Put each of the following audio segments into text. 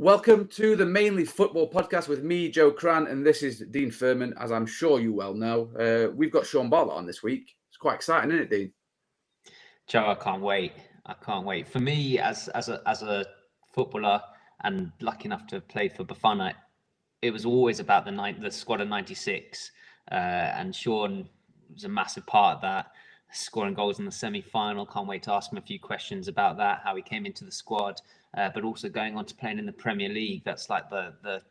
Welcome to the Mainly Football Podcast with me, Joe Cran, and this is Dean Furman, as I'm sure you well know. We've got Shaun Bartlett on this week. It's quite exciting, isn't it, Dean? Joe, I can't wait. I can't wait. For me, as a footballer and lucky enough to have played for Bafana, it was always about the squad of '96, and Shaun was a massive part of that, scoring goals in the semi-final. Can't wait to ask him a few questions about that, how he came into the squad, but also going on to playing in the Premier League. That's like the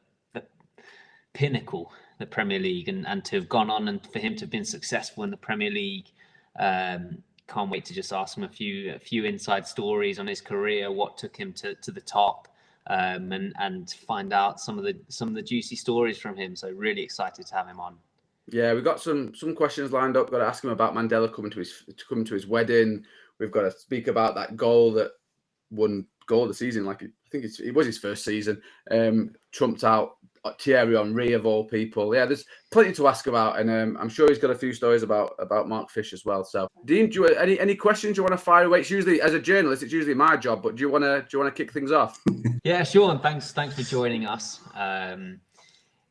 pinnacle, the Premier League, and to have gone on and for him to have been successful in the Premier League. Can't wait to just ask him a few inside stories on his career, what took him to the top, and find out some of the juicy stories from him. So really excited to have him on. Yeah, we've got some questions lined up. Got to ask him about Mandela coming to his wedding. We've got to speak about that goal that won goal of the season. Like I think it was his first season. Trumped out Thierry Henry of all people. Yeah, there's plenty to ask about, and I'm sure he's got a few stories about Mark Fish as well. So, Dean, do you any questions you want to fire away? It's usually, as a journalist, it's usually my job, but do you want to kick things off? Yeah, Shaun, thanks for joining us.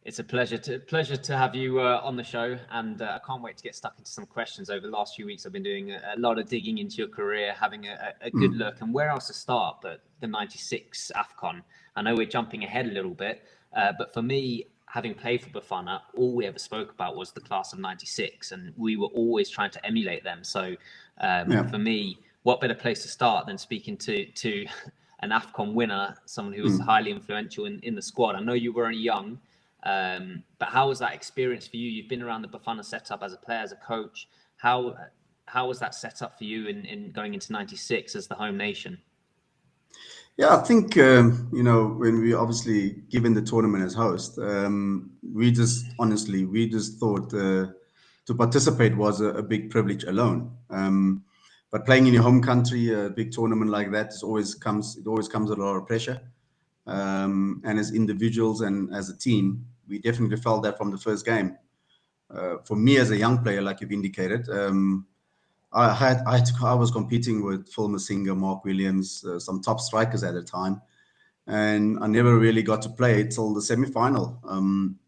It's a pleasure to have you on the show, and I can't wait to get stuck into some questions. Over the last few weeks, I've been doing a lot of digging into your career, having a good look, and where else to start but the '96 AFCON. I know we're jumping ahead a little bit, but for me, having played for Bafana, all we ever spoke about was the class of '96, and we were always trying to emulate them. So for me, what better place to start than speaking to an AFCON winner, someone who was highly influential in the squad. I know you were young, but how was that experience for you? You've been around the Bafana setup as a player, as a coach. How was that set up for you in going into '96 as the home nation? Yeah, I think, when we obviously given the tournament as host, we just thought to participate was a big privilege alone. But playing in your home country, a big tournament like that, it always comes with a lot of pressure. And as individuals and as a team, we definitely felt that from the first game. For me as a young player, like you've indicated, I was competing with Phil Masinga, Mark Williams, some top strikers at the time, and I never really got to play till the semi-final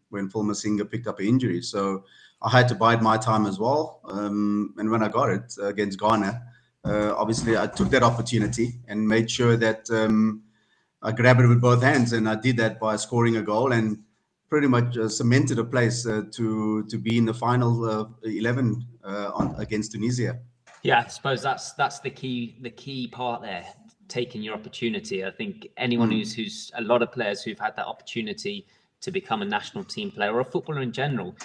when Phil Masinga picked up an injury. So I had to bide my time as well. And when I got it against Ghana, obviously I took that opportunity and made sure that I grabbed it with both hands, and I did that by scoring a goal and pretty much cemented a place to be in the final 11 against Tunisia. Yeah, I suppose that's the key part there, taking your opportunity. I think anyone who's a lot of players who've had that opportunity to become a national team player or a footballer in general,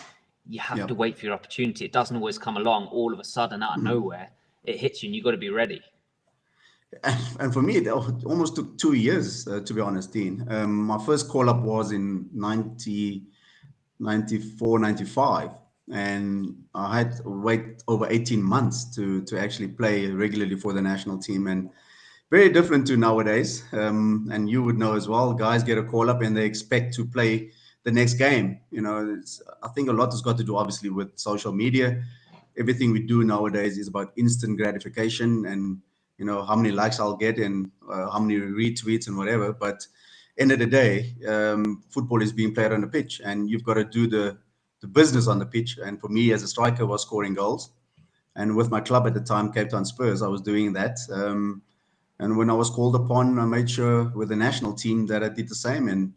you have to wait for your opportunity. It doesn't always come along all of a sudden out of nowhere. It hits you and you've got to be ready. And for me, it almost took 2 years, to be honest, Dean. My first call-up was in 94, 95. And I had to wait over 18 months to actually play regularly for the national team. And very different to nowadays. And you would know as well, guys get a call-up and they expect to play the next game. I think a lot has got to do, obviously, with social media. Everything we do nowadays is about instant gratification and how many likes I'll get and how many retweets and whatever. But end of the day, football is being played on the pitch, and you've got to do the business on the pitch. And for me, as a striker, was scoring goals. And with my club at the time, Cape Town Spurs, I was doing that. And when I was called upon, I made sure with the national team that I did the same. And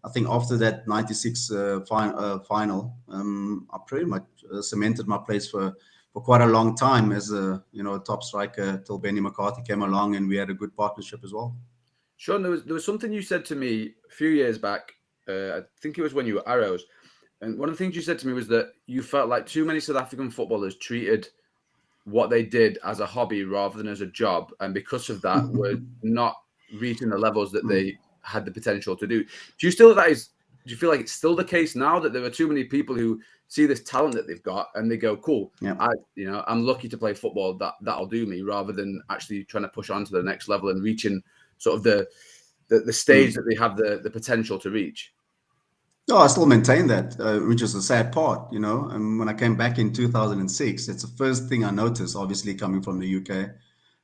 I think after that '96 final, I pretty much cemented my place for quite a long time as a top striker till Benny McCarthy came along, and we had a good partnership as well. Shaun, there was something you said to me a few years back. I think it was when you were Arrows, and one of the things you said to me was that you felt like too many South African footballers treated what they did as a hobby rather than as a job, and because of that, were not reaching the levels that they had the potential to do. Do you feel like it's still the case now, that there are too many people who see this talent that they've got and they go, cool, I'm lucky to play football, that'll do me, rather than actually trying to push on to the next level and reaching sort of the stage that they have the potential to reach? No, I still maintain that, which is the sad part, And when I came back in 2006, it's the first thing I noticed, obviously coming from the UK,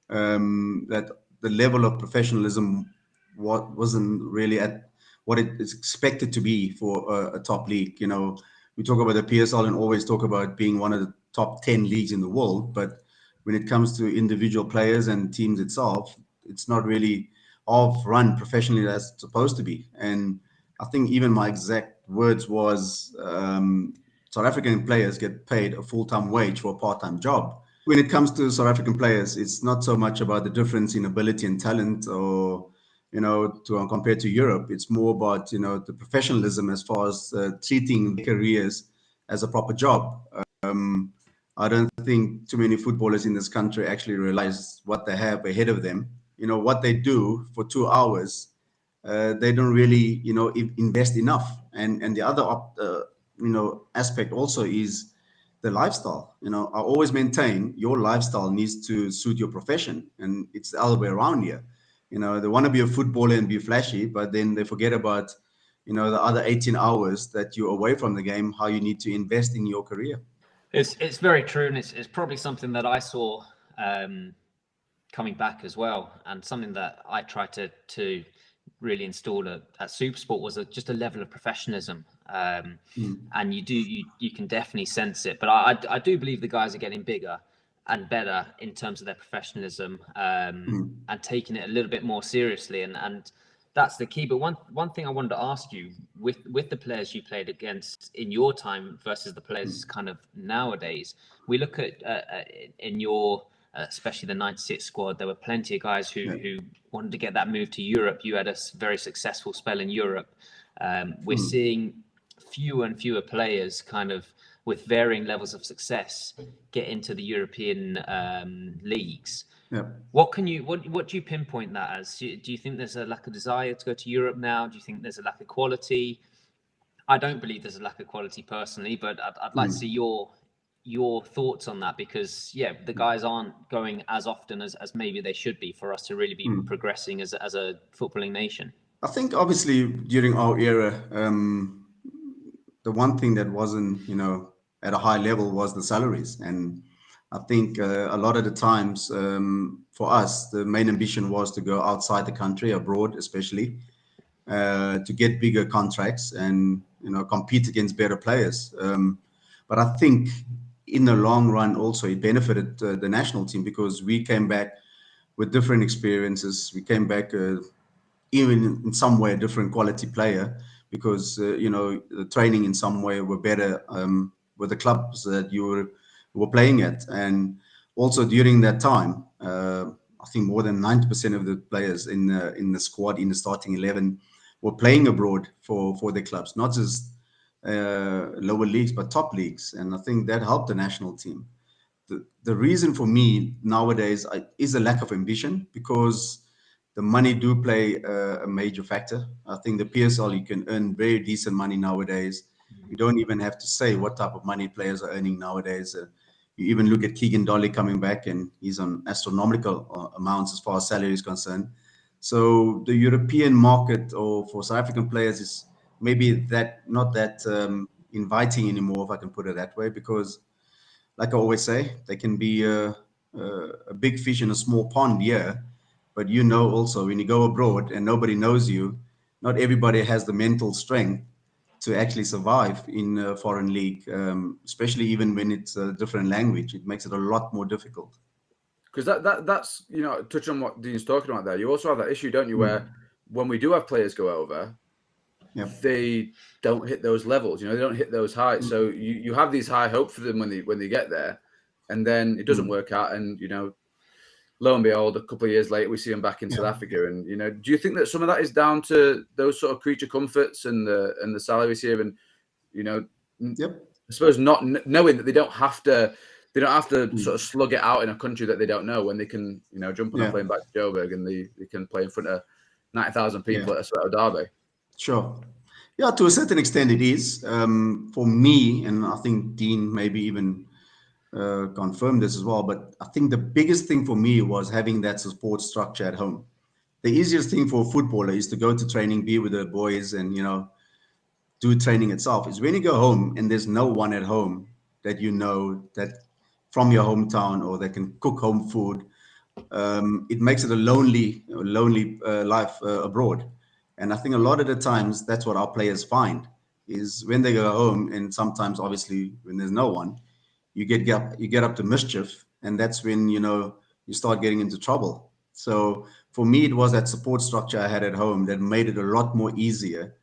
that the level of professionalism wasn't really at what it is expected to be for a top league. You know, we talk about the PSL and always talk about being one of the top 10 leagues in the world, but when it comes to individual players and teams itself, it's not really all run professionally as it's supposed to be. And I think even my exact words was South African players get paid a full-time wage for a part-time job. When it comes to South African players, it's not so much about the difference in ability and talent, or compared to Europe. It's more about the professionalism as far as treating careers as a proper job. I don't think too many footballers in this country actually realize what they have ahead of them. What they do for 2 hours, they don't really invest enough. And the other aspect also is the lifestyle. I always maintain your lifestyle needs to suit your profession, and it's the other way around here. They want to be a footballer and be flashy, but then they forget about the other 18 hours that you're away from the game, how you need to invest in your career. It's very true, and it's probably something that I saw coming back as well, and something that I tried to really install at Supersport was just a level of professionalism. And you can definitely sense it. But I do believe the guys are getting bigger and better in terms of their professionalism, and taking it a little bit more seriously, and that's the key. But one thing I wanted to ask you, with the players you played against in your time versus the players kind of nowadays, we look at in your especially the 96 squad, there were plenty of guys who wanted to get that move to Europe. You had a very successful spell in Europe. We're seeing fewer and fewer players kind of with varying levels of success get into the European leagues. Yep. What do you pinpoint that as? Do you think there's a lack of desire to go to Europe now? Do you think there's a lack of quality? I don't believe there's a lack of quality personally, but I'd like to see your thoughts on that, because the guys aren't going as often as maybe they should be for us to really be progressing as a footballing nation. I think obviously during our era, the one thing that wasn't at a high level was the salaries. And I think a lot of the times for us, the main ambition was to go outside the country, abroad especially, to get bigger contracts and compete against better players. But I think in the long run also it benefited the national team, because we came back with different experiences. We came back even in some way a different quality player, because the training in some way were better with the clubs that you were playing at. And also during that time, I think more than 90% of the players in the squad, in the starting 11, were playing abroad for their clubs, not just lower leagues but top leagues. And I think that helped the national team. The reason for me nowadays is a lack of ambition, because the money do play a major factor. I think the PSL, you can earn very decent money nowadays. You don't even have to say what type of money players are earning nowadays. You even look at Keegan Dolly coming back, and he's on astronomical amounts as far as salary is concerned. So the European market, or for South African players, is maybe not that inviting anymore, if I can put it that way, because like I always say, they can be a big fish in a small pond here. But also when you go abroad and nobody knows you, not everybody has the mental strength to actually survive in a foreign league, especially even when it's a different language. It makes it a lot more difficult. Because that's touch on what Dean's talking about there. You also have that issue, don't you, where when we do have players go over, they don't hit those levels. They don't hit those heights. So you have these high hopes for them when they get there, and then it doesn't work out. And lo and behold, a couple of years later, we see them back in South Africa. And do you think that some of that is down to those sort of creature comforts and the salaries here? And I suppose not knowing that they don't have to sort of slug it out in a country that they don't know, when they can jump on a plane back to Joburg and they can play in front of 90,000 people at a Soweto derby. Sure. Yeah, to a certain extent it is. For me, and I think Dean maybe even confirmed this as well, but I think the biggest thing for me was having that support structure at home. The easiest thing for a footballer is to go to training, be with the boys, and do training itself. Is when you go home and there's no one at home that that from your hometown, or that can cook home food. It makes it a lonely life abroad. And I think a lot of the times that's what our players find is when they go home, and sometimes obviously when there's no one, you get up to mischief, and that's when you start getting into trouble. So for me, it was that support structure I had at home that made it a lot more easier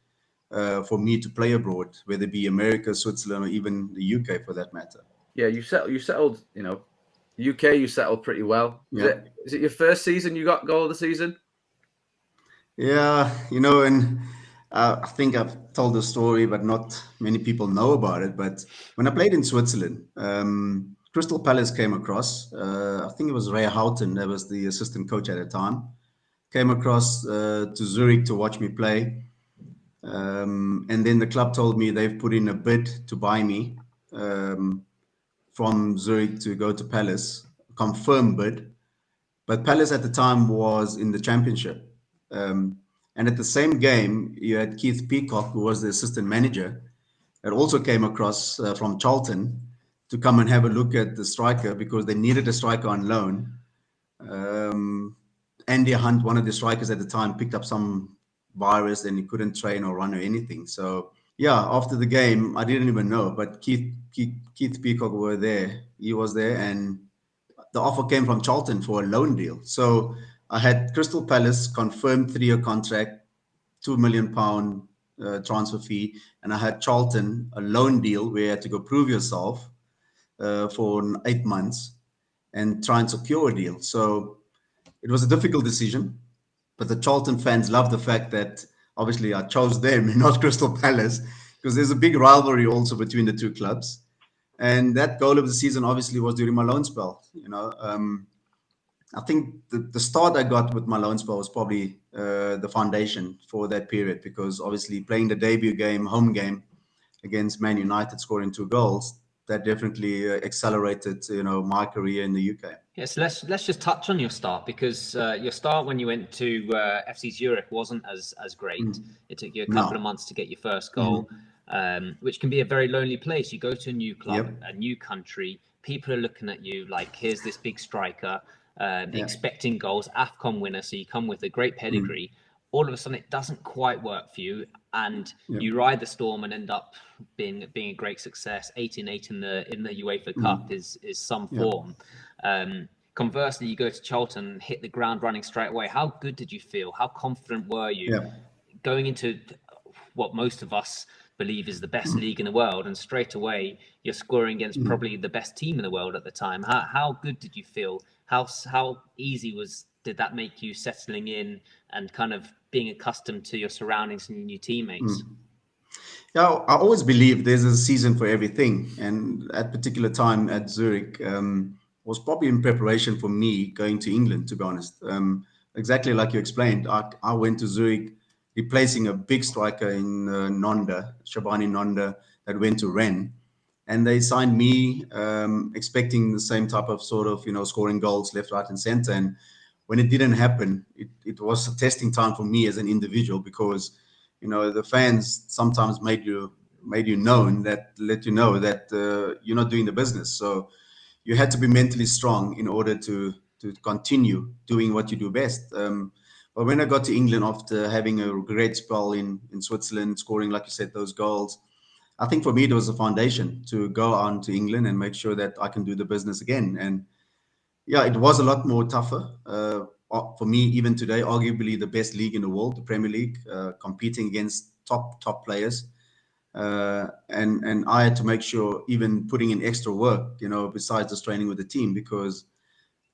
for me to play abroad, whether it be America, Switzerland, or even the UK for that matter. Yeah, you settled, UK, you settled pretty well. Yeah. Is it your first season you got goal of the season? Yeah, and I think I've told the story, but not many people know about it. But when I played in Switzerland, Crystal Palace came across. I think it was Ray Houghton, that was the assistant coach at the time, came across to Zurich to watch me play. And then the club told me they've put in a bid to buy me from Zurich to go to Palace, confirmed bid. But Palace at the time was in the championship. Um, and at the same game, you had Keith Peacock, who was the assistant manager, that also came across from Charlton to come and have a look at the striker because they needed a striker on loan. Andy Hunt, one of the strikers at the time, picked up some virus and he couldn't train or run or anything. So yeah, after the game, I didn't even know, but Keith Peacock were there. He was there, and the offer came from Charlton for a loan deal. So I had Crystal Palace confirmed 3-year contract, £2 million transfer fee, and I had Charlton a loan deal where you had to go prove yourself for 8 months and try and secure a deal. So it was a difficult decision, but the Charlton fans love the fact that obviously I chose them and not Crystal Palace because there's a big rivalry also between the two clubs. And that goal of the season obviously was during my loan spell. I think the start I got with my loan spell was probably the foundation for that period because obviously playing the debut game, home game against Man United, scoring 2 goals, that definitely accelerated my career in the UK. Yes, let's just touch on your start because your start when you went to FC Zurich wasn't as great. It took you a couple of months to get your first goal, which can be a very lonely place. You go to a new club, a new country. People are looking at you like, here's this big striker, expecting goals, AFCON winner. So you come with a great pedigree. All of a sudden, it doesn't quite work for you, and you ride the storm and end up being a great success. 8-8 in the UEFA Cup is some form. Conversely, you go to Charlton, hit the ground running straight away. How good did you feel? How confident were you going into what most of us believe is the best league in the world, and straight away you're scoring against probably the best team in the world at the time? How good did you feel? How easy did that make you settling in and kind of being accustomed to your surroundings and your new teammates? Yeah, I always believe there's a season for everything, and at particular time at Zurich was probably in preparation for me going to England. To be honest, exactly like you explained, I went to Zurich replacing a big striker in Nonda, Shabani Nonda, that went to Rennes, and they signed me expecting the same type of sort of scoring goals left, right, and center. And when it didn't happen, it was a testing time for me as an individual because the fans sometimes made you let you know that you're not doing the business. So you had to be mentally strong in order to continue doing what you do best. But when I got to England after having a great spell in Switzerland, scoring, like you said, those goals, I think for me it was a foundation to go on to England and make sure that I can do the business again. And yeah, it was a lot more tougher for me even today. Arguably the best league in the world, the Premier League, competing against top players. And I had to make sure, even putting in extra work, besides just training with the team, because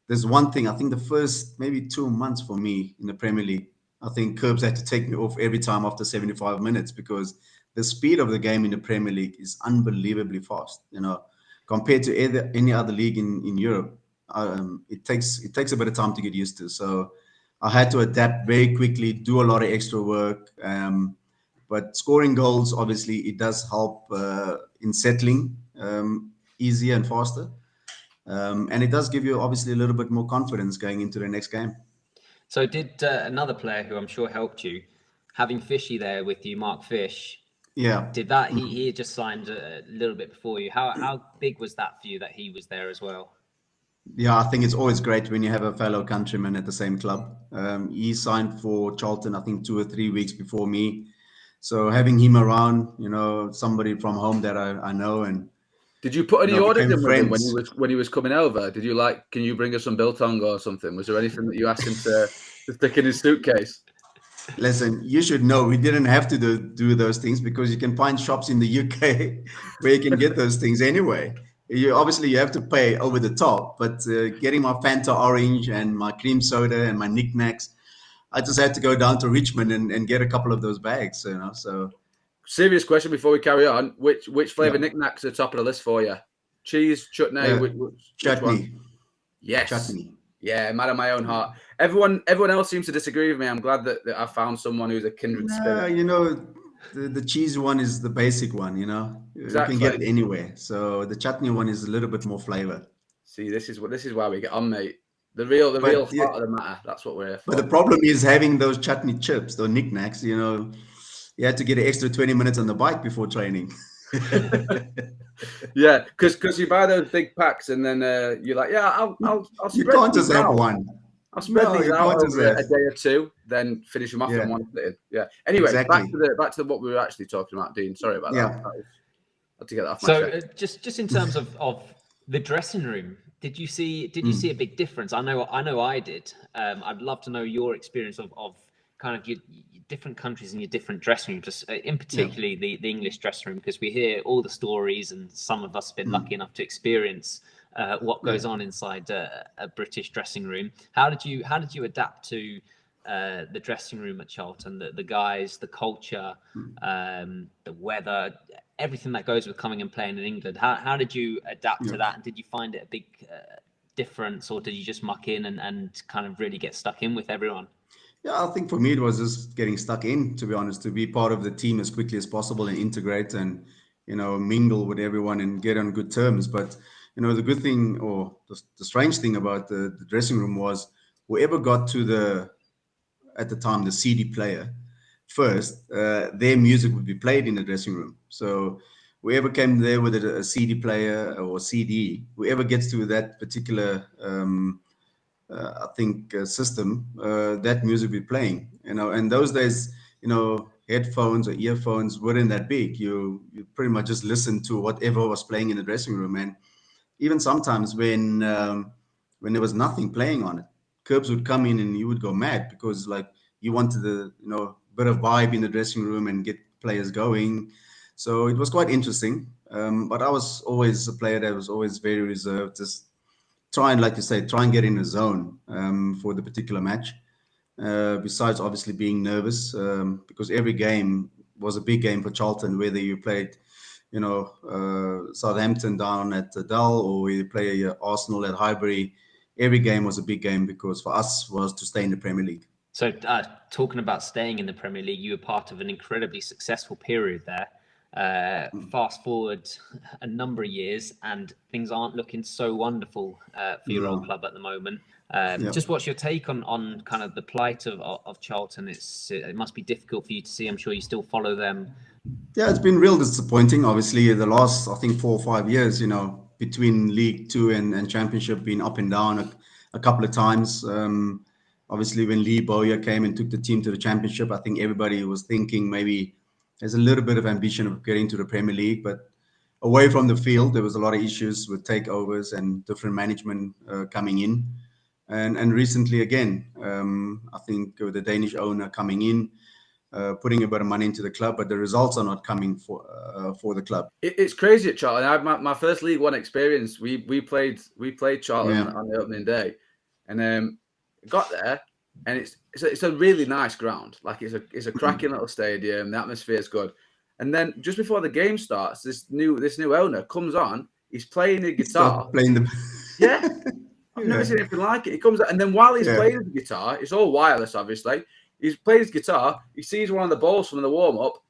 there's one thing. I think the first maybe 2 months for me in the Premier League, I think Curbs had to take me off every time after 75 minutes because the speed of the game in the Premier League is unbelievably fast. Compared to any other league in Europe, it takes a bit of time to get used to. So I had to adapt very quickly, do a lot of extra work. But scoring goals, obviously, it does help in settling easier and faster. And it does give you obviously a little bit more confidence going into the next game. So did another player who I'm sure helped you, having Fishy there with you, Mark Fish, did that, he had just signed a little bit before you. How big was that for you that he was there as well? Yeah, I think it's always great when you have a fellow countryman at the same club. He signed for Charlton, I think 2 or 3 weeks before me. So having him around, somebody from home that I know and Did you put any orders became in with him when friends. he was coming over? Did you like, can you bring us some biltong or something? Was there anything that you asked him to stick in his suitcase? Listen, you should know we didn't have to do those things because you can find shops in the UK where you can get those things anyway. You have to pay over the top, but getting my Fanta orange and my cream soda and my NikNaks, I just had to go down to Richmond and get a couple of those bags, So Serious question before we carry on. Which yeah, flavour knickknacks are top of the list for you? Cheese, chutney, uh, which one? chutney, Yes. chutney. Yeah, man of my own heart. Everyone else seems to disagree with me. I'm glad that I found someone who's a kindred No, spirit. the cheese one is the basic one. You can get Exactly. it anywhere. So the chutney one is a little bit more flavor. See, this is why we get on, mate. The real But yeah, heart of the matter. That's what we're here but the for. problem is having those chutney chips, those knickknacks. You had to get an extra 20 minutes on the bike before training. Yeah, because you buy those big packs and then you're like, yeah, I'll You spread can't these just have out. one. I'll spread No, these you out can't just over have. a day or two, then finish them off in Yeah, one sitting. Yeah. Anyway, exactly. back to what we were actually talking about, Dean. Sorry about that. Yeah. I had to get that off my So chest. just in terms of the dressing room, did you see a big difference? I know I did. I'd love to know your experience of kind of your different countries and your different dressing rooms, just in particularly the English dressing room, because we hear all the stories, and some of us have been lucky enough to experience what goes on inside a British dressing room. How did you adapt to the dressing room at Charlton, the guys, the culture, the weather, everything that goes with coming and playing in England? How did you adapt to that? And did you find it a big difference, or did you just muck in and kind of really get stuck in with everyone? Yeah, I think for me it was just getting stuck in, to be honest, to be part of the team as quickly as possible and integrate and mingle with everyone and get on good terms. But the good thing or the strange thing about the dressing room was whoever got to at the time the CD player first, their music would be played in the dressing room. So whoever came there with a CD player or CD, whoever gets to that particular I think system, that music be playing. And those days, headphones or earphones weren't that big. You pretty much just listened to whatever was playing in the dressing room. And even sometimes when there was nothing playing on it, Curbs would come in and you would go mad because like you wanted the bit of vibe in the dressing room and get players going. So it was quite interesting. But I was always a player that was always very reserved, just try and, like you say, try and get in a zone for the particular match. Besides, obviously, being nervous because every game was a big game for Charlton, whether you played, Southampton down at the Dell or you play Arsenal at Highbury. Every game was a big game because for us was to stay in the Premier League. So talking about staying in the Premier League, you were part of an incredibly successful period there. Fast forward a number of years and things aren't looking so wonderful for your old club at the moment. Just what's your take on kind of the plight of Charlton? It must be difficult for you to see. I'm sure you still follow them. Yeah, it's been real disappointing. Obviously, the last, I think, 4 or 5 years, between League Two and Championship, been up and down a couple of times. Obviously, when Lee Bowyer came and took the team to the Championship, I think everybody was thinking maybe there's a little bit of ambition of getting to the Premier League. But away from the field, there was a lot of issues with takeovers and different management coming in. And recently, again, I think with the Danish owner coming in, putting a bit of money into the club, but the results are not coming for the club. It's crazy at Charlton. I had my first League One experience. We played Charlton on the opening day, and got there, and it's a really nice ground. Like it's a cracking little stadium. The atmosphere is good. And then just before the game starts, this new owner comes on. He's playing the guitar. Start playing the Yeah, I've never seen anything like it. He comes out, and then while he's playing the guitar, it's all wireless, obviously. He's playing his guitar. He sees one of the balls from the warm up,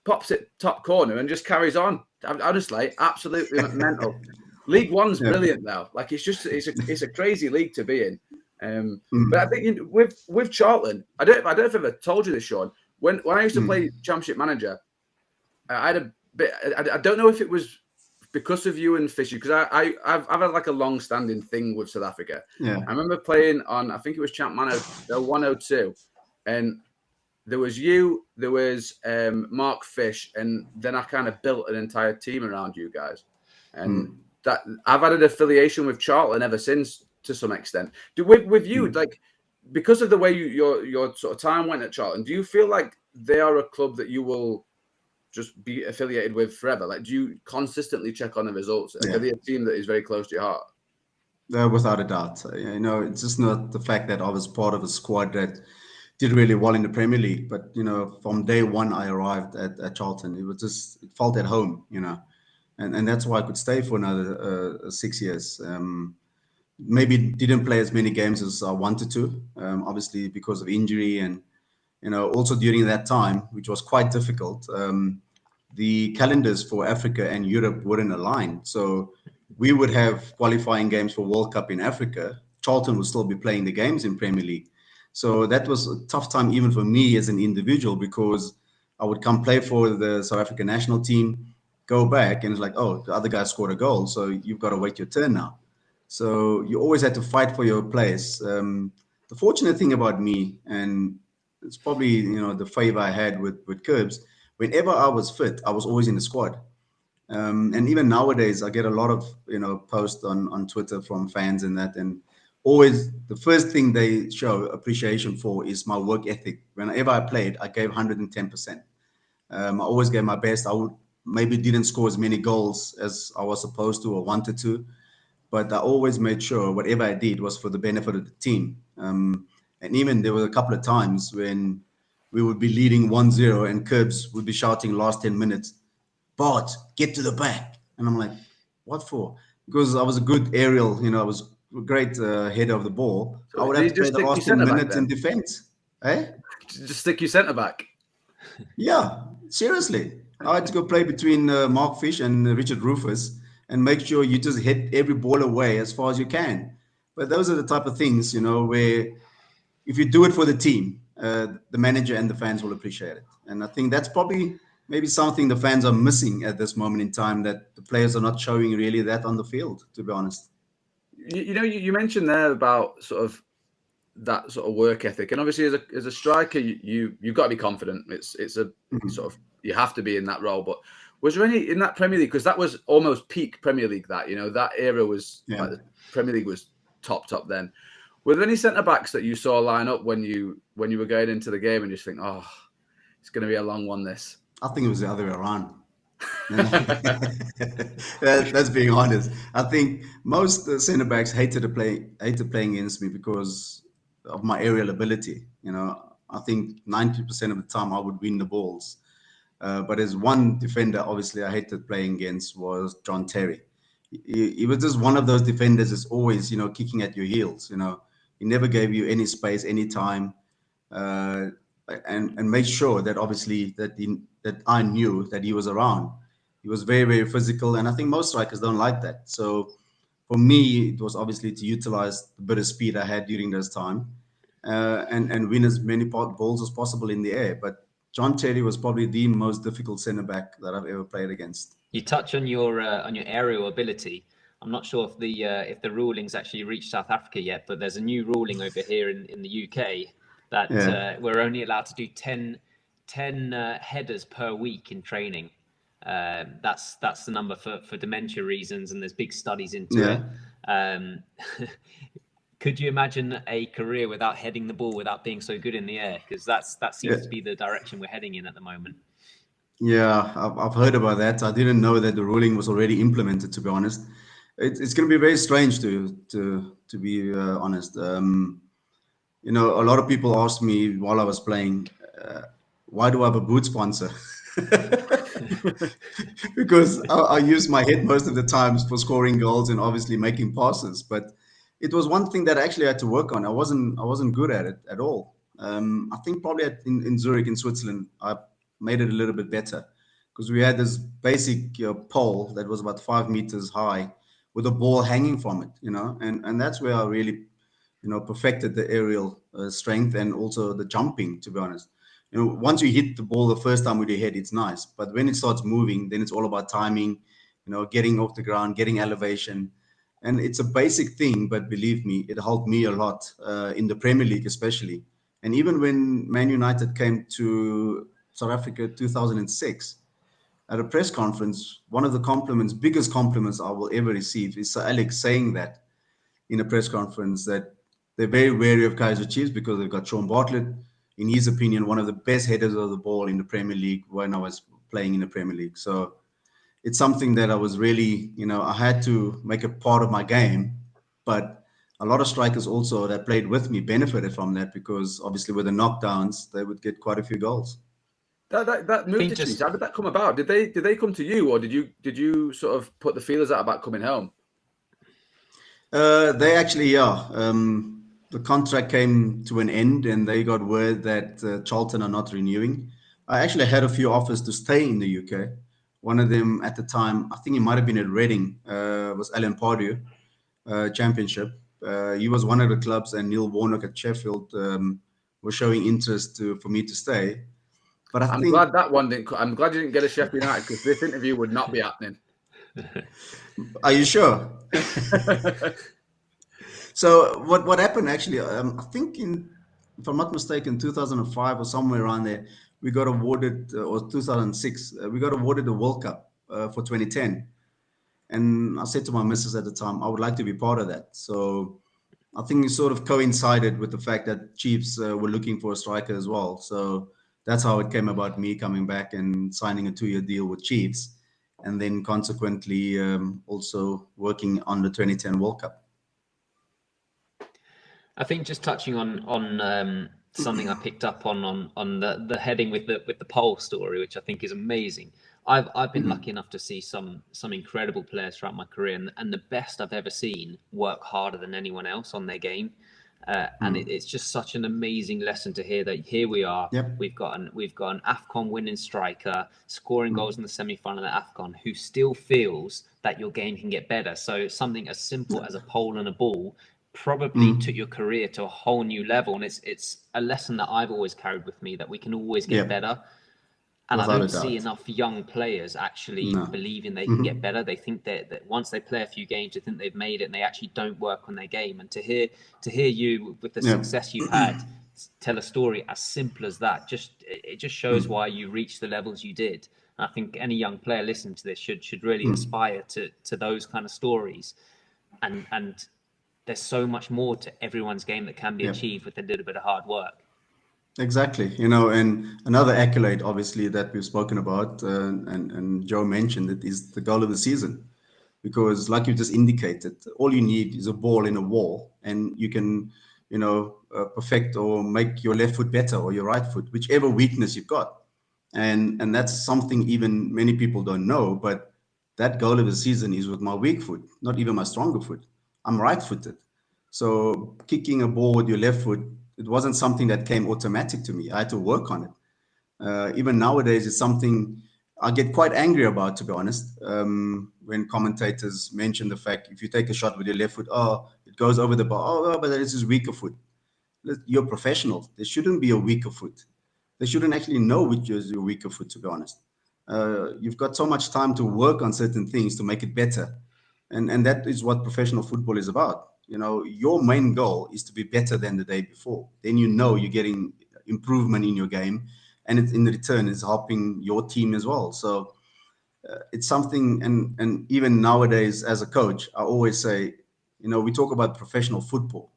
pops it top corner, and just carries on. Honestly, absolutely mental. League One's brilliant though. Like it's a crazy league to be in. But I think with Charlton, I don't know if I've ever told you this, Shaun. When I used to play Championship Manager, I had a bit. I don't know if it was because of you and Fishy, because I've had like a long-standing thing with South Africa. Yeah. I remember playing on, I think it was Champman 102, and there was you, there was Mark Fish, and then I kind of built an entire team around you guys. And that I've had an affiliation with Charlton ever since, to some extent. With you, like, because of the way your sort of time went at Charlton, do you feel like they are a club that you will just be affiliated with forever? Like, do you consistently check on the results? Like, are they a team that is very close to your heart? Without a doubt. You know, it's just not the fact that I was part of a squad that did really well in the Premier League, but you know, from day one I arrived at Charlton, it felt at home, you know, and that's why I could stay for another 6 years. Maybe didn't play as many games as I wanted to, obviously because of injury, and you know, also during that time, which was quite difficult. The calendars for Africa and Europe wouldn't align. So we would have qualifying games for World Cup in Africa. Charlton would still be playing the games in Premier League. So that was a tough time even for me as an individual, because I would come play for the South African national team, go back, and it's like, oh, the other guy scored a goal, so you've got to wait your turn now. So you always had to fight for your place. The fortunate thing about me, and it's probably, you know, the favor I had with Curbs, whenever I was fit, I was always in the squad. And even nowadays, I get a lot of, you know, posts on Twitter from fans and that, and always the first thing they show appreciation for is my work ethic. Whenever I played, I gave 110%. I always gave my best. I would maybe didn't score as many goals as I was supposed to or wanted to, but I always made sure whatever I did was for the benefit of the team. And even there were a couple of times when we would be leading 1-0 and Curbs would be shouting last 10 minutes, Bart, get to the back. And I'm like, what for? Because I was a good aerial, you know, I was a great header of the ball. So I would do have you to play just the stick your last 10 centre back minutes in then? defense. Eh? Just stick your centre back. Yeah, seriously. I had to go play between Mark Fish and Richard Rufus and make sure you just hit every ball away as far as you can. But those are the type of things, you know, where if you do it for the team, the manager and the fans will appreciate it. And I think that's probably maybe something the fans are missing at this moment in time, that the players are not showing really that on the field, to be honest. You know, you mentioned there about sort of that sort of work ethic, and obviously as a striker, you've got to be confident. It's a sort of, you have to be in that role. But was there any in that Premier League, because that was almost peak Premier League, that, you know, that era was like the Premier League was top then. Were there any centre backs that you saw line up when you were going into the game and just think, oh, it's going to be a long one, this? I think it was the other way around. That's being honest. I think most centre backs hated playing against me because of my aerial ability. You know, I think 90% of the time I would win the balls. But as one defender, obviously, I hated playing against was John Terry. He was just one of those defenders that's always, you know, kicking at your heels. You know, he never gave you any space, any time, uh, and made sure that obviously that I knew that he was around. He was very, very physical, and I think most strikers don't like that. So for me, it was obviously to utilize the bit of speed I had during this time, and win as many balls as possible in the air. But John Terry was probably the most difficult centre back that I've ever played against. You touch on your aerial ability. I'm not sure if the rulings actually reached South Africa yet, but there's a new ruling over here in the UK that we're only allowed to do 10 headers per week in training. That's the number for dementia reasons, and there's big studies into it. Could you imagine a career without heading the ball, without being so good in the air? Because that seems to be the direction we're heading in at the moment. Yeah, I've heard about that. I didn't know that the ruling was already implemented, to be honest. It's going to be very strange to be honest. You know, a lot of people asked me while I was playing, why do I have a boot sponsor? Because I use my head most of the times for scoring goals and obviously making passes. But it was one thing that I actually had to work on. I wasn't good at it at all. I think probably in Zurich in Switzerland, I made it a little bit better, because we had this basic pole that was about 5 meters high with a ball hanging from it, you know, and that's where I really, you know, perfected the aerial strength and also the jumping, to be honest. You know, once you hit the ball the first time with your head, it's nice, but when it starts moving, then it's all about timing, getting off the ground, getting elevation. And it's a basic thing, but believe me, it helped me a lot in the Premier League, especially. And even when Man United came to South Africa 2006, at a press conference, one of the biggest compliments I will ever receive is Sir Alex saying that in a press conference, that they're very wary of Kaizer Chiefs because they've got Shaun Bartlett, in his opinion, one of the best headers of the ball in the Premier League when I was playing in the Premier League. So it's something that I was really, I had to make it part of my game. But a lot of strikers also that played with me benefited from that, because obviously with the knockdowns, they would get quite a few goals. That move to Chiefs, how did that come about? Did they come to you, or did you sort of put the feelers out about coming home? They actually, yeah. The contract came to an end, and they got word that Charlton are not renewing. I actually had a few offers to stay in the UK. One of them at the time, I think he might have been at Reading, was Alan Pardew, Championship. He was one of the clubs, and Neil Warnock at Sheffield was showing interest for me to stay. But I'm glad that one didn't. I'm glad you didn't get a Sheffield United, because this interview would not be happening. Are you sure? So what happened actually? I think if I'm not mistaken, 2005 or somewhere around there, we got awarded, or 2006, we got awarded the World Cup for 2010. And I said to my missus at the time, I would like to be part of that. So I think it sort of coincided with the fact that Chiefs were looking for a striker as well. So that's how it came about, me coming back and signing a 2-year deal with Chiefs, and then consequently also working on the 2010 World Cup. I think just touching on something I picked up on the heading with the pole story, which I think is amazing. I've been lucky enough to see some incredible players throughout my career, and the best I've ever seen work harder than anyone else on their game. And it's just such an amazing lesson to hear that here we are. Yep. We've got an AFCON winning striker scoring goals in the semi-final of AFCON, who still feels that your game can get better. So something as simple as a pole and a ball probably took your career to a whole new level, and it's a lesson that I've always carried with me, that we can always get better. And Without I don't see enough young players actually believing they can get better. They think that once they play a few games, they think they've made it, and they actually don't work on their game. And to hear you with the success you've had tell a story as simple as that, it just shows why you reached the levels you did. And I think any young player listening to this should really aspire to those kind of stories. And there's so much more to everyone's game that can be achieved with a little bit of hard work. Exactly. And another accolade, obviously, that we've spoken about, and Joe mentioned it, is the goal of the season. Because like you just indicated, all you need is a ball in a wall, and you can, perfect or make your left foot better, or your right foot, whichever weakness you've got. And that's something even many people don't know, but that goal of the season is with my weak foot, not even my stronger foot. I'm right-footed. So kicking a ball with your left foot, it wasn't something that came automatic to me. I had to work on it. Even nowadays, it's something I get quite angry about, to be honest, when commentators mention the fact, if you take a shot with your left foot, it goes over the bar. But it's his weaker foot. You're professional. There shouldn't be a weaker foot. They shouldn't actually know which is your weaker foot, to be honest. You've got so much time to work on certain things to make it better. And that is what professional football is about. Your main goal is to be better than the day before. Then you're getting improvement in your game, and in return is helping your team as well. So it's something, and even nowadays as a coach, I always say, we talk about professional football.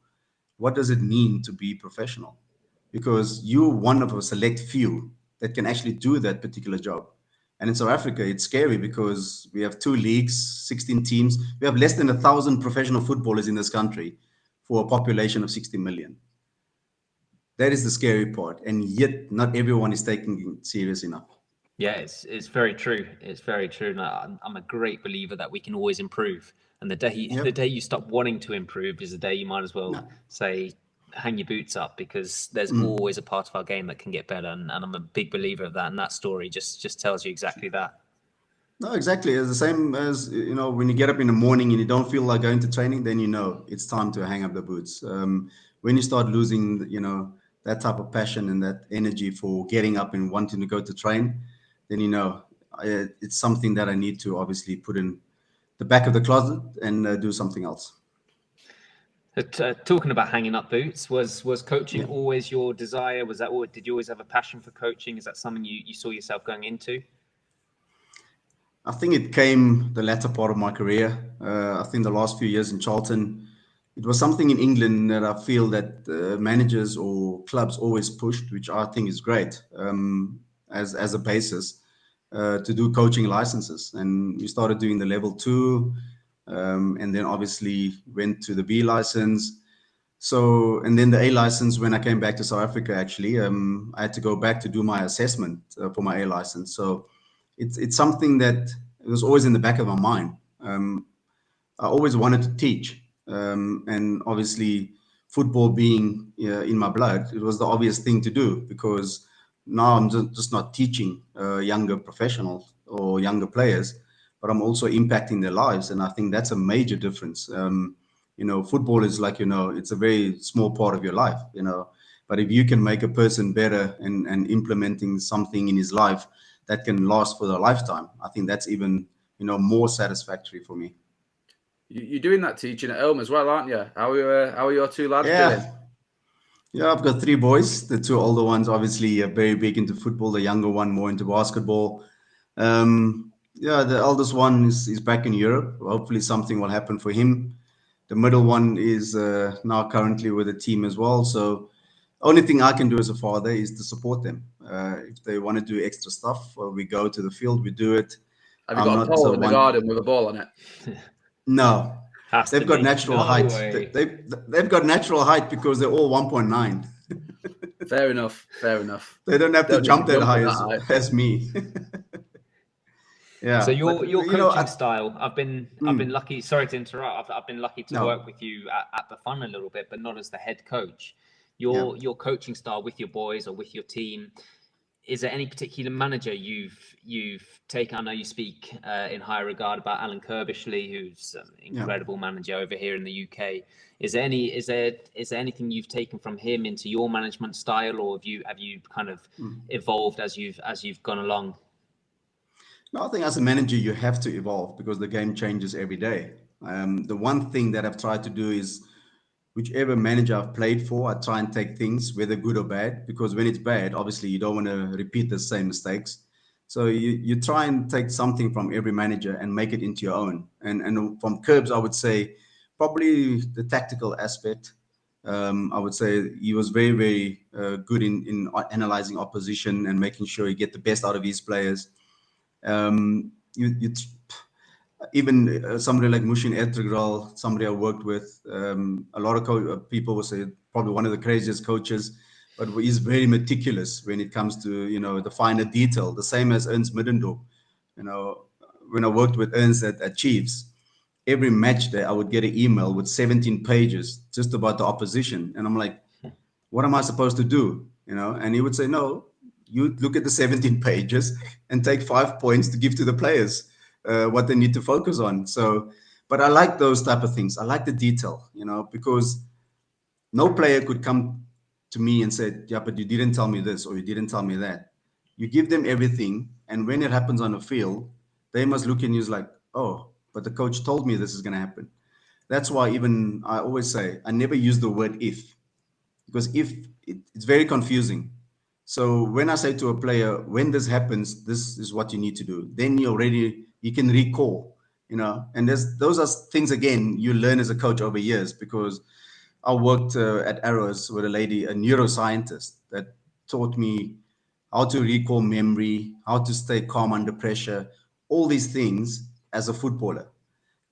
What does it mean to be professional? Because you're one of a select few that can actually do that particular job. And in South Africa, it's scary because we have 2 leagues, 16 teams. We have less than 1,000 professional footballers in this country for a population of 60 million. That is the scary part. And yet not everyone is taking it serious enough. Yeah, it's very true. It's very true. And I'm a great believer that we can always improve. And the day you stop wanting to improve is the day you might as well say, hang your boots up, because there's always a part of our game that can get better. And I'm a big believer of that. And that story just tells you exactly that. No, exactly. It's the same as, when you get up in the morning and you don't feel like going to training, then it's time to hang up the boots. When you start losing, that type of passion and that energy for getting up and wanting to go to train, then, it's something that I need to obviously put in the back of the closet and do something else. Talking about hanging up boots, was coaching Yeah. always your desire? Did you always have a passion for coaching? Is that something you saw yourself going into? I think it came the latter part of my career. I think the last few years in Charlton, it was something in England that I feel that managers or clubs always pushed, which I think is great as a basis to do coaching licenses. And we started doing the level 2, and then obviously went to the B license. So, and then the A license, when I came back to South Africa, actually, I had to go back to do my assessment for my A license. So it's something that was always in the back of my mind. I always wanted to teach. And obviously, football being in my blood, it was the obvious thing to do, because now I'm just not teaching younger professionals or younger players, but I'm also impacting their lives. And I think that's a major difference. Football is like, it's a very small part of your life, but if you can make a person better and implementing something in his life that can last for a lifetime, I think that's even, more satisfactory for me. You're doing that teaching at home as well, aren't you? How are your two lads Yeah. doing? Yeah, I've got 3 boys. The 2 older ones obviously are very big into football. The younger one more into basketball. Yeah, the eldest one is back in Europe. Hopefully something will happen for him. The middle one is now currently with the team as well. So only thing I can do as a father is to support them. If they want to do extra stuff, we go to the field, we do it. Have you I'm got a not pole in the one. garden with a ball on it? No, Has they've to got be. natural No height. way. They've got natural height because they're all 1.9. Fair enough. Fair enough. They don't have to Don't need to jump that jump at high that height. as me. So Yeah, but your coaching style, I've been mm, lucky. Sorry to interrupt. I've been lucky to work no, with you at Bafana a little bit, but not as the head coach. yeah. Your coaching style with your boys or with your team, is there any particular manager you've taken? I know you speak in high regard about Alan Kirbishley, who's an incredible manager over here in the UK. Is there anything you've taken from him into your management style, or have you kind of evolved as you've gone along? No, I think as a manager, you have to evolve because the game changes every day. The one thing that I've tried to do is whichever manager I've played for, I try and take things, whether good or bad, because when it's bad, obviously you don't want to repeat the same mistakes. So you try and take something from every manager and make it into your own. And from Curbs, I would say probably the tactical aspect. I would say he was very, very good in analyzing opposition and making sure he get the best out of his players. You even somebody like Mushin Ertugrul, somebody I worked with, a lot of people will say probably one of the craziest coaches, but he's very meticulous when it comes to the finer detail. The same as Ernst Middendorp. When I worked with Ernst at Chiefs, every match day I would get an email with 17 pages just about the opposition, and I'm like, what am I supposed to do? And he would say, no, you look at the 17 pages and take 5 points to give to the players, what they need to focus on. So, but I like those type of things. I like the detail, because no player could come to me and say, yeah, but you didn't tell me this or you didn't tell me that. You give them everything. And when it happens on the field, they must look at you as like, oh, but the coach told me this is going to happen. That's why even I always say, I never use the word if, because if it's very confusing. So when I say to a player, when this happens, this is what you need to do, then you can recall, and those are things, again, you learn as a coach over years, because I worked at Arrows with a lady, a neuroscientist, that taught me how to recall memory, how to stay calm under pressure, all these things as a footballer.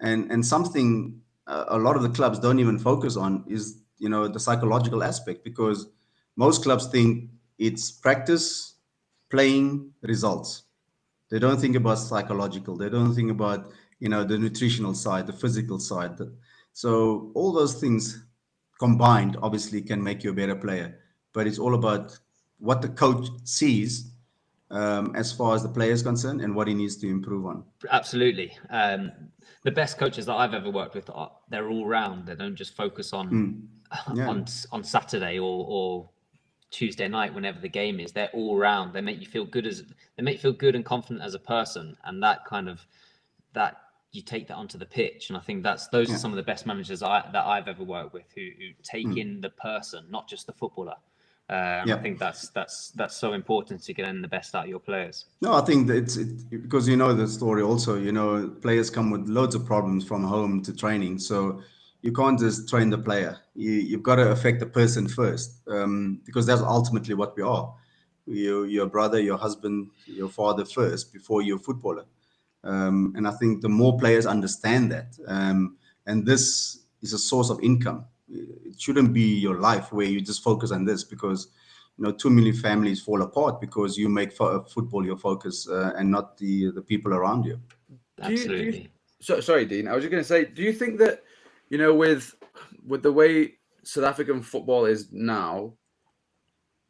And something a lot of the clubs don't even focus on is the psychological aspect, because most clubs think it's practice, playing, results. They don't think about psychological, they don't think about the nutritional side, the physical side. So all those things combined obviously can make you a better player, but it's all about what the coach sees, as far as the player is concerned, and what he needs to improve on. Absolutely. The best coaches that I've ever worked with, they're all round. They don't just focus on Yeah. on Saturday or Tuesday night, whenever the game is, they're all round. They make you feel good and confident as a person, and that you take that onto the pitch. And I think those are some of the best managers that I've ever worked with, who take in the person, not just the footballer. And I think that's so important to get in the best out of your players. No, I think that because you know the story also. You know, players come with loads of problems from home to training, so you can't just train the player. You've got to affect the person first, because that's ultimately what we are. Your brother, your husband, your father first before you're a footballer. And I think the more players understand that, and this is a source of income. It shouldn't be your life where you just focus on this, because 2 million families fall apart because you make football your focus, and not the people around you. Absolutely. Sorry, Dean. I was just going to say, do you think that, with the way South African football is now,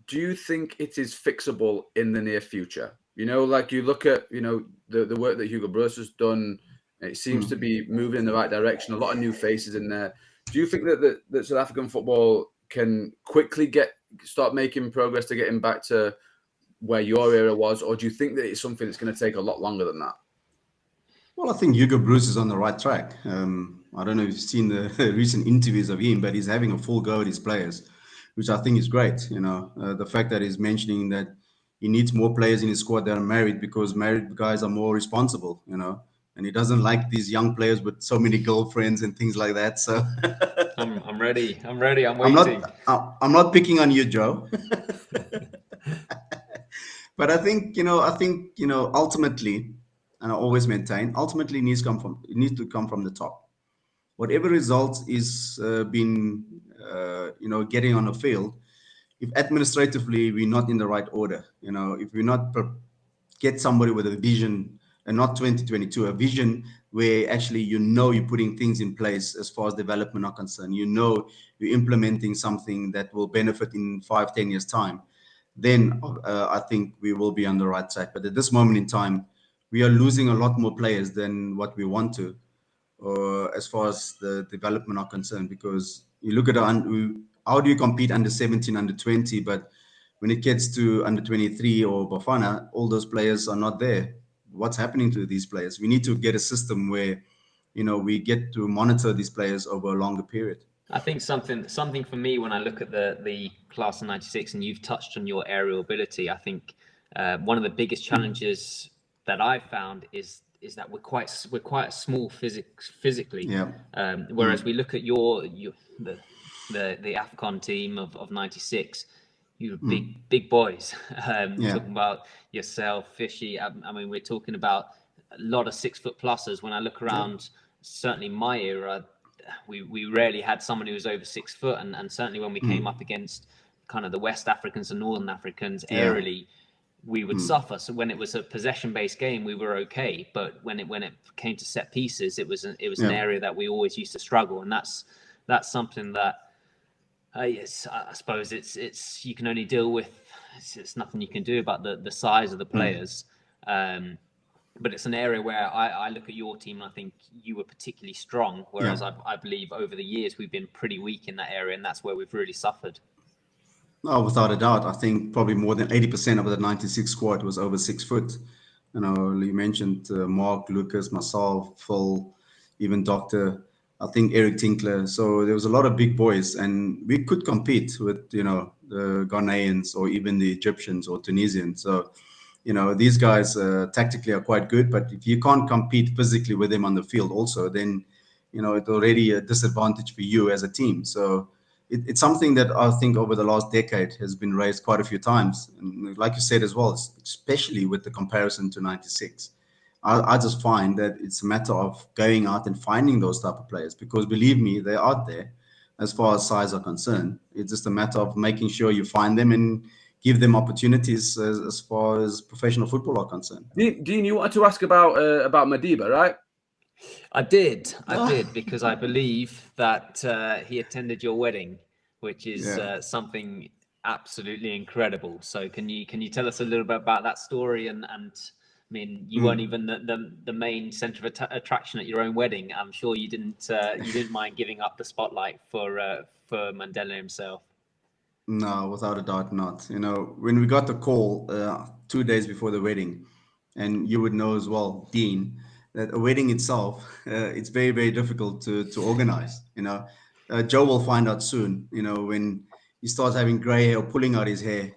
do you think it is fixable in the near future? Like you look at, the work that Hugo Broos has done, it seems to be moving in the right direction. A lot of new faces in there. Do you think that South African football can quickly start making progress to getting back to where your era was, or do you think that it's something that's going to take a lot longer than that? Well, I think Hugo Broos is on the right track. I don't know if you've seen the recent interviews of him, but he's having a full go at his players, which I think is great. The fact that he's mentioning that he needs more players in his squad that are married, because married guys are more responsible, and he doesn't like these young players with so many girlfriends and things like that. So I'm ready. I'm waiting. I'm not picking on you, Joe. But I think ultimately, and I always maintain, ultimately it needs to come from the top. Whatever results is been getting on the field, if administratively we're not in the right order, if we're not get somebody with a vision, and not 2022, a vision where actually you're putting things in place as far as development are concerned, you're implementing something that will benefit in 5-10 years time, then I think we will be on the right track. But at this moment in time, we are losing a lot more players than what we want to, as far as the development are concerned, because you look at how do you compete under 17, under 20, but when it gets to under 23 or Bafana, all those players are not there. What's happening to these players? We need to get a system where, we get to monitor these players over a longer period. I think something for me, when I look at the class of '96, and you've touched on your aerial ability, I think one of the biggest challenges that I've found is that we're quite small physically. Yeah. Whereas we look at the AFCON team of '96, you big boys. Talking about yourself, Fishy. I mean, we're talking about a lot of 6 foot pluses. When I look around, certainly my era, we rarely had someone who was over 6 foot, and certainly when we came up against kind of the West Africans and Northern Africans aerially, we would suffer. So when it was a possession-based game, we were okay, but when it came to set pieces, it was an area that we always used to struggle, and that's something that I suppose it's you can only deal with. It's nothing you can do about the size of the players. But it's an area where I look at your team and I think you were particularly strong, whereas I believe over the years we've been pretty weak in that area, and that's where we've really suffered. No, without a doubt. I think probably more than 80% of the 96 squad was over 6 foot. You mentioned Mark, Lucas, myself, Phil, even Doctor, I think Eric Tinkler. So there was a lot of big boys, and we could compete with, the Ghanaians or even the Egyptians or Tunisians. So, these guys tactically are quite good, but if you can't compete physically with them on the field also, then, it's already a disadvantage for you as a team. So it's something that I think over the last decade has been raised quite a few times. And like you said as well, especially with the comparison to 96, I just find that it's a matter of going out and finding those type of players, because believe me, they're out there as far as size are concerned. It's just a matter of making sure you find them and give them opportunities as far as professional football are concerned. Dean, you wanted to ask about Madiba, right? I did, because I believe that he attended your wedding, which is something absolutely incredible. So can you tell us a little bit about that story? And I mean, you weren't even the main center of attraction at your own wedding. I'm sure you didn't mind giving up the spotlight for Mandela himself. No, without a doubt not. When we got the call 2 days before the wedding, and you would know as well, Dean, that a wedding itself, it's very, very difficult to organize. Joe will find out soon, when he starts having gray hair or pulling out his hair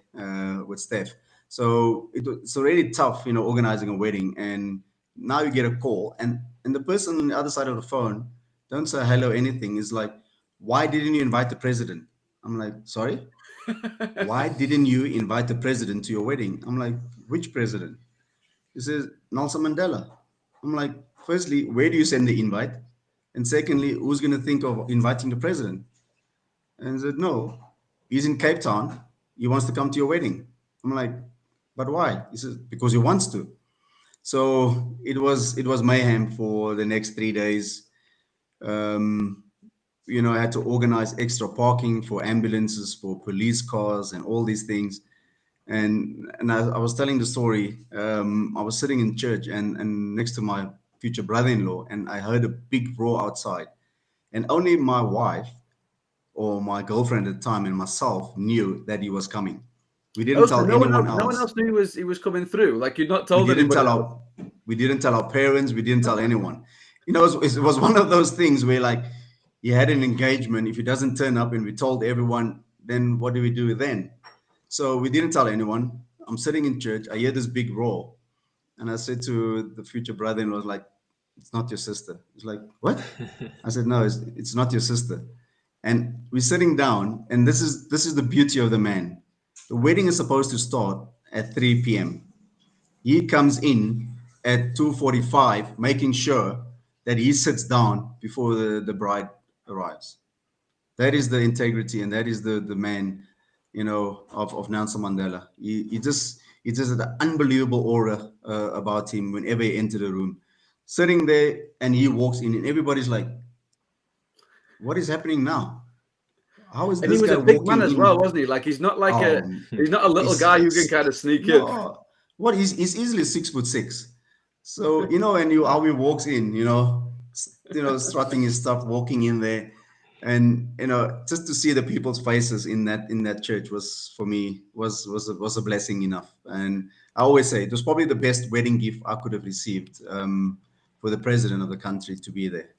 with Steph. So it's already tough, organizing a wedding. And now you get a call, and the person on the other side of the phone don't say hello, anything. Is like, why didn't you invite the president? I'm like, sorry? Why didn't you invite the president to your wedding? I'm like, which president? He says, Nelson Mandela. I'm like, firstly, where do you send the invite? And secondly, who's going to think of inviting the president? And he said, no, he's in Cape Town. He wants to come to your wedding. I'm like, but why? He says, because he wants to. So it was mayhem for the next 3 days. Um, I had to organize extra parking for ambulances, for police cars, and all these things. And I was telling the story. I was sitting in church and next to my future brother-in-law, and I heard a big roar outside. And only my wife or my girlfriend at the time and myself knew that he was coming. We didn't Oh, so tell no one anyone else, no one else. else knew he was coming through. Like you'd not We told didn't anybody. tell our we didn't tell our parents. We didn't tell anyone. It was one of those things where, like, you had an engagement. If he doesn't turn up and we told everyone, then what do we do then? So we didn't tell anyone. I'm sitting in church. I hear this big roar, and I said to the future brother-in-law, like, "It's not your sister." He's like, "What?" I said, "No, it's not your sister." And we're sitting down, and this is the beauty of the man. The wedding is supposed to start at 3 p.m. He comes in at 2:45, making sure that he sits down before the bride arrives. That is the integrity, and that is the man, of Nelson Mandela. He just had an unbelievable aura about him whenever he entered the room. Sitting there, and he walks in, and everybody's like, "What is happening now? How is And he this was guy a big man walking as well, in?" wasn't he? Like he's not like Um, he's not a little he's guy who can kind of sneak in. no, what he's easily 6'6". So and how he walks in, strutting his stuff, walking in there, and just to see the people's faces in that church was, for me, was a blessing enough. And I always say it was probably the best wedding gift I could have received, for the president of the country to be there.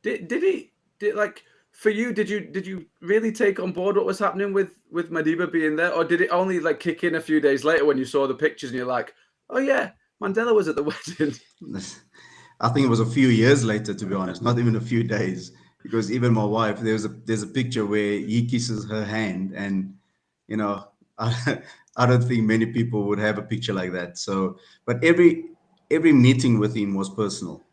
Did he like for you? Did you really take on board what was happening with Madiba being there, or did it only like kick in a few days later when you saw the pictures and you're like, oh yeah, Mandela was at the wedding? I think it was a few years later, to be honest, not even a few days, because even my wife, there's a picture where he kisses her hand, and you know, I don't think many people would have a picture like that. So, but every meeting with him was personal,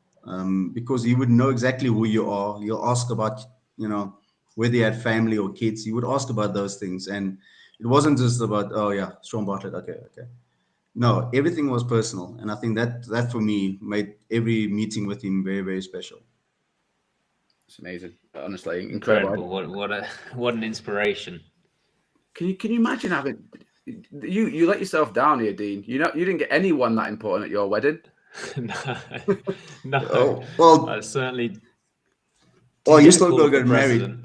because he would know exactly who you are. He'll ask about, whether you had family or kids. He would ask about those things, and it wasn't just about, oh yeah, Shaun Bartlett, okay, okay. No, everything was personal, and I think that for me made every meeting with him very, very special. It's amazing, honestly, incredible. Incredible. What an inspiration. Can you imagine having you let yourself down here, Dean? You didn't get anyone that important at your wedding. No, no. Oh I well, certainly well, didn't you get a still call go from the get married, president.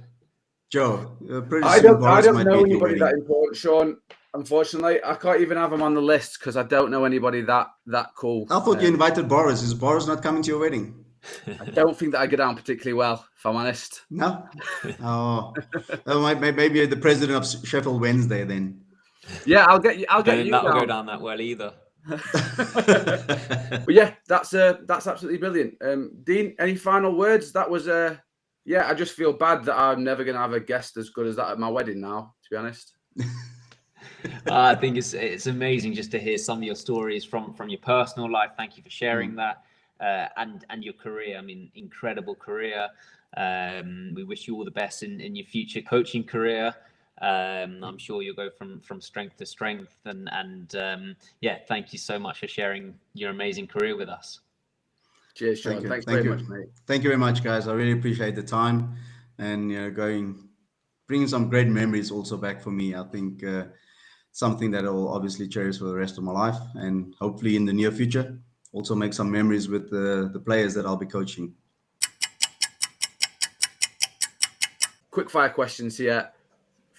Joe. Pretty I soon, don't I Boris don't might be know at your anybody that wedding. important, Sean. Unfortunately, I can't even have him on the list because I don't know anybody that cool. I thought you invited Boris. Is Boris not coming to your wedding? I don't think that I get down particularly well, if I'm honest. No. Oh, maybe the president of Sheffield Wednesday then. Yeah, I'll get you. I'll get Don't think you that'll go down. down that well either. But yeah, that's absolutely brilliant. Dean, any final words? That was yeah. I just feel bad that I'm never gonna have a guest as good as that at my wedding now. To be honest. I think it's amazing just to hear some of your stories from your personal life. Thank you for sharing that, and your career. I mean, incredible career. We wish you all the best in your future coaching career. I'm sure you'll go from strength to strength, and yeah, thank you so much for sharing your amazing career with us. Cheers, Sean. Thank you. Thanks Thank very you. much, mate. Thank you very much, guys. I really appreciate the time, and bringing some great memories also back for me. I think something that I'll obviously cherish for the rest of my life, and hopefully in the near future, also make some memories with the players that I'll be coaching. Quickfire questions here.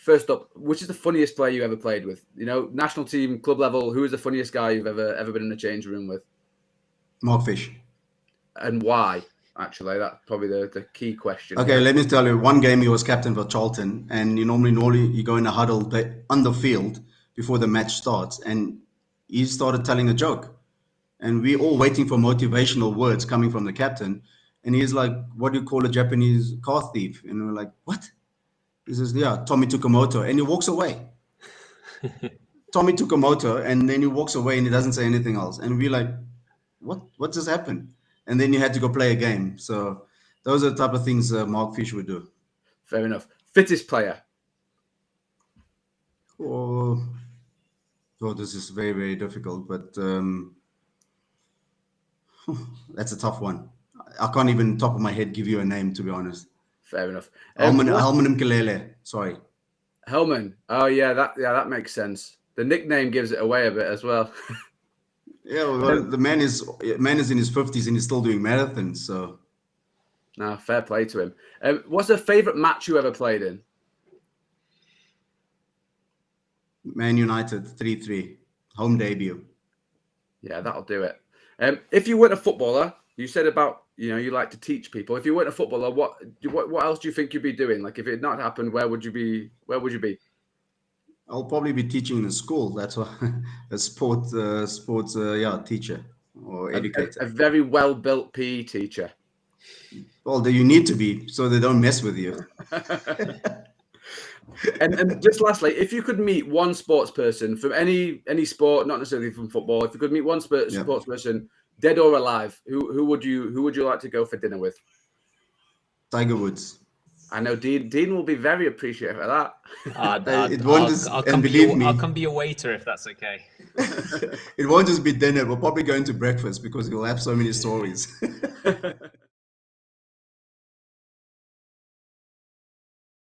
first up, which is the funniest player you ever played with? You know, national team, club level. Who is the funniest guy you've ever been in a change room with? Mark Fish. And why? Actually, that's probably the key question. Okay, here. let me tell you. One game he was captain for Charlton, and you normally you go in a huddle on the field before the match starts, and he started telling a joke, and we all waiting for motivational words coming from the captain, and he's like, "What do you call a Japanese car thief?" And we're like, "What?" He says, "Yeah, Tommy took a motor," and he walks away. Tommy took a motor, and then he walks away, and he doesn't say anything else, and we're like, "What just happened?" And then you had to go play a game. So those are the type of things Mark Fish would do. Fair enough. Fittest player? Oh, this is very, very difficult, but that's a tough one. I can't even top of my head give you a name, to be honest. Fair enough. Helman Mkelele, sorry. Helman. Oh yeah, that makes sense. The nickname gives it away a bit as well. Yeah, well, the man is in his 50s and he's still doing marathons. So, No, fair play to him. What's the favourite match you ever played in? Man United 3-3 home debut. Yeah, that'll do it. If you weren't a footballer, you said about you like to teach people. If you weren't a footballer, what else do you think you'd be doing? Like if it had not happened, where would you be? I'll probably be teaching in a school. That's what a sports teacher or educator. A very well built PE teacher. Well, you need to be so they don't mess with you. and just lastly, if you could meet one sports person from any sport, not necessarily from football, if you could meet one sports person, dead or alive, who would you like to go for dinner with? Tiger Woods. I know Dean will be very appreciative of that. I'll come be a waiter if that's okay. It won't just be dinner. We'll probably go into breakfast because he'll have so many stories.